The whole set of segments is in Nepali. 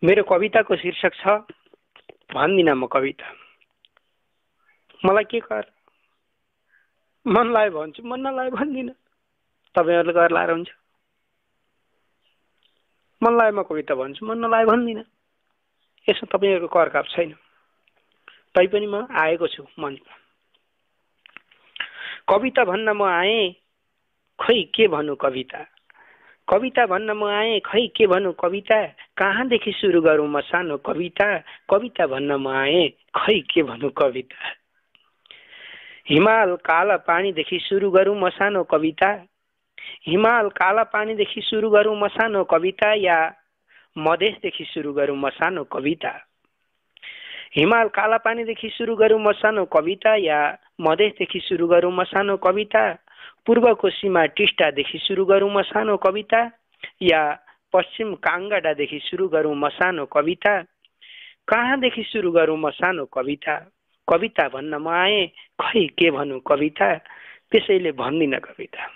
मेरो कविताको शीर्षक छ भन्दिन म कविता। मलाई के कर मन लाग्यो भन्छु, मन नलाग्यो भन्दिन। तपाईहरुले गरेर लाएर हुन्छ। मन लाग्यो म कविता भन्छु, मन नलाग्यो भन्दिन। यसमा तपाईहरुको करकाप छैन। तैपनि म आएको छु मञ्चमा। कविता भन्न म आए, खै के भन्नु कविता। कविता भन्न म आए, खै के भन्नु कविता। कहाँदेखि सुरु गरौँ म सानो कविता। कविता भन्न म आए, खै के भन्नु कविता। हिमाल काला पानीदेखि सुरु गरौँ म सानो कविता। हिमाल काला पानीदेखि सुरु गरौँ म सानो कविता, या मधेसदेखि सुरु गरौँ म सानो कविता। हिमाल काला पानीदेखि सुरु गरौँ म सानो कविता, या मधेसदेखि सुरु गरौँ म सानो कविता। पूर्वको सीमा टिस्टादेखि सुरु गरौँ म सानो कविता, या पश्चिम काङ्गडादेखि सुरु गरौँ म सानो कविता। कहाँदेखि सुरु गरौँ म सानो कविता। कविता भन्न म आए, खै के भन्नु कविता। त्यसैले भन्दिन कविता।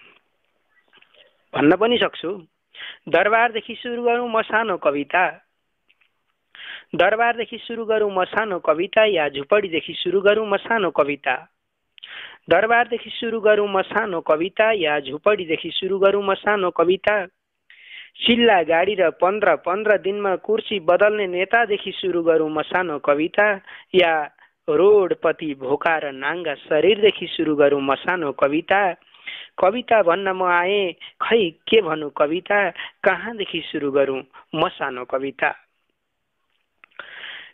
भन्न पनि सक्छु, दरबारदेखि सुरु गरौँ म सानो कविता। दरबारदेखि सुरु गरौँ म सानो कविता, या झुपडीदेखि सुरु गरौँ म सानो कविता। दरबारदेखि सुरु गरौँ म सानो कविता, या झुपडीदेखि सुरु गरौँ म सानो कविता। सिल्ला गाडी र 15 दिनमा कुर्सी बदल्ने नेतादेखि सुरु गरौँ म सानो कविता, या रोडपति भोका र नाङ्गा शरीरदेखि सुरु गरौँ म सानो कविता। कविता भन्न म आए, खै के भन्नु कविता। कहाँदेखि सुरु गरौँ म सानो कविता।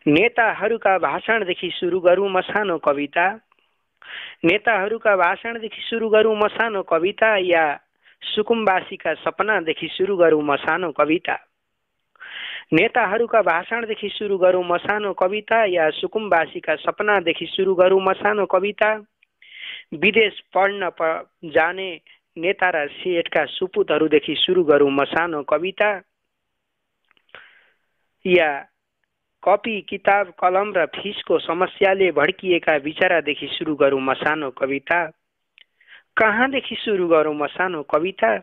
नेताहरूका भाषणदेखि सुरु गरौँ म सानो कविता। नेताहरूका भाषणदेखि सुरु गरौँ म सानो कविता, या सुकुम्बासीका सपनादेखि सुरु गरौँ म सानो कविता। नेताहरूका भाषणदेखि सुरु गरौँ म सानो कविता, या सुकुम्बासीका सपनादेखि सुरु गरौँ म सानो कविता। विदेश पढ्न जाने नेता र सेठका सुपुतहरूदेखि सुरु गरौँ म सानो कविता, या कपी किताब कलम र फिसको समस्याले भड्किएका विचारादेखि सुरु गरौँ म सानो कविता। कहाँदेखि सुरु गरौँ म सानो कविता।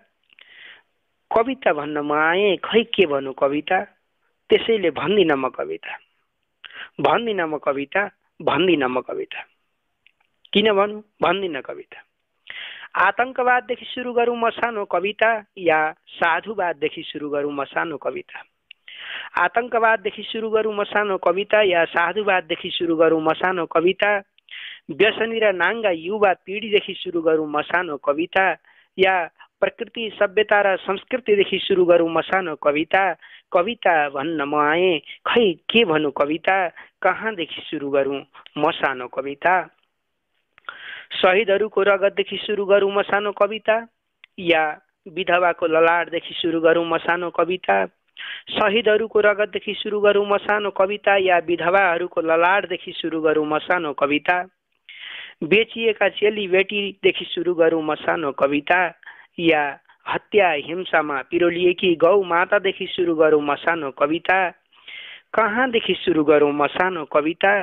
कविता भन्न म आए, खै के भन्नु कविता। त्यसैले भन्दिन म कविता। भन्दिन म कविता, भन्दिन म कविता। किन भन्नु, भन्दिन कविता। आतंकवाददेखि सुरु गरौँ म सानो कविता, या साधुवाददेखि सुरु गरौँ म सानो कविता। आतंकवाददेखि सुरु गरौँ म सानो कविता, या साधुवाददेखि सुरु गरौँ म सानो कविता। व्यसनी र नाङ्गा युवा पिँढीदेखि सुरु गरौँ म सानो कविता, या प्रकृति सभ्यता र संस्कृतिदेखि सुरु गरौँ म सानो कविता। कविता भन्न म आए, खै के भन्नु कविता। कहाँदेखि सुरु गरौँ म सानो कविता। शहीदहरूको रगतदेखि सुरु गरौँ म सानो कविता, या विधवाको ललाटदेखि सुरु गरौँ म सानो कविता। शहीदहरूको रगतदेखि सुरु गरौँ म सानो कविता, या विधवाहरूको ललाटदेखि सुरु गरौँ म सानो कविता। बेचिएका चेलीबेटीदेखि सुरु गरौँ म सानो कविता, या हत्या हिंसामा पिरोलिएकी गौ मातादेखि सुरु गरौँ म सानो कविता। कहाँदेखि सुरु गरौँ म सानो कविता।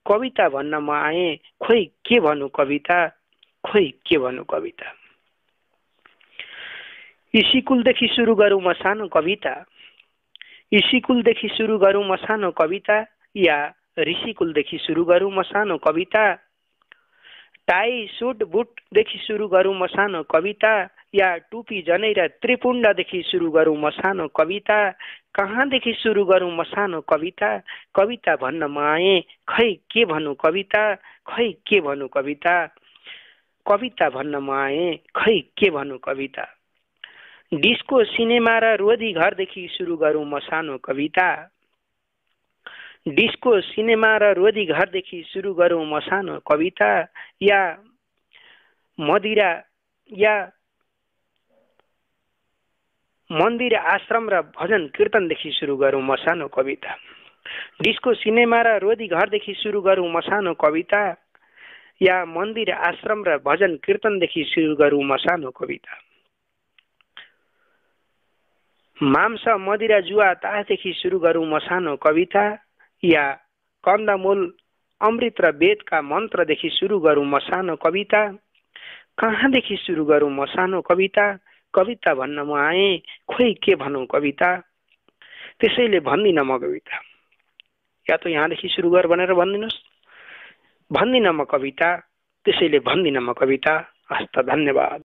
कविता भन्न म आए, खोइ के भन्नु कविता। खोइ के भन्नु कविता। स्कुलदेखि सुरु गरौँ म सानो कविता। स्कुलदेखि सुरु गरौँ म सानो कविता, या ऋषिकुलदेखि सुरु गरौँ म सानो कविता। टाई सुट बुटदेखि सुरु गरौँ म सानो कविता, या टुपी जनै र त्रिपुण्डदेखि सुरु गरौँ म सानो कविता। कहाँदेखि सुरु गरौँ म सानो कविता। कविता भन्न म आए, खै के भन्नु कविता। खै के भन्नु कविता। कविता भन्न म आए, खै के भन्नु कविता। डिस्को सिनेमा र रोधी घरदेखि सुरु गरौँ म सानो कविता। डिस्को सिनेमा र रोधी घरदेखि सुरु गरौँ म सानो कविता, या मदिरा या मन्दिर आश्रम र भजन कीर्तनदेखि सुरु गरौँ म सानो कविता। डिस्को सिनेमा र रोधी घरदेखि सुरु गरौँ म सानो कविता, या मन्दिर आश्रम र भजन कीर्तनदेखि सुरु गरौँ म सानो कविता। मांस मदिरा जुवा तासदेखि सुरु गरौँ म सानो कविता, या कन्दमूल अमृत र वेदका मन्त्रदेखि सुरु गरौँ म सानो कविता। कहाँदेखि सुरु गरौँ म सानो कविता। कविता भन्न म आए, खोइ के भनौँ कविता। त्यसैले भन्दिनँ म कविता। या त यहाँदेखि सुरु गर भनेर भनिदिनुहोस्। भन्दिनँ म कविता, त्यसैले भन्दिनँ म कविता। हस्त, धन्यवाद।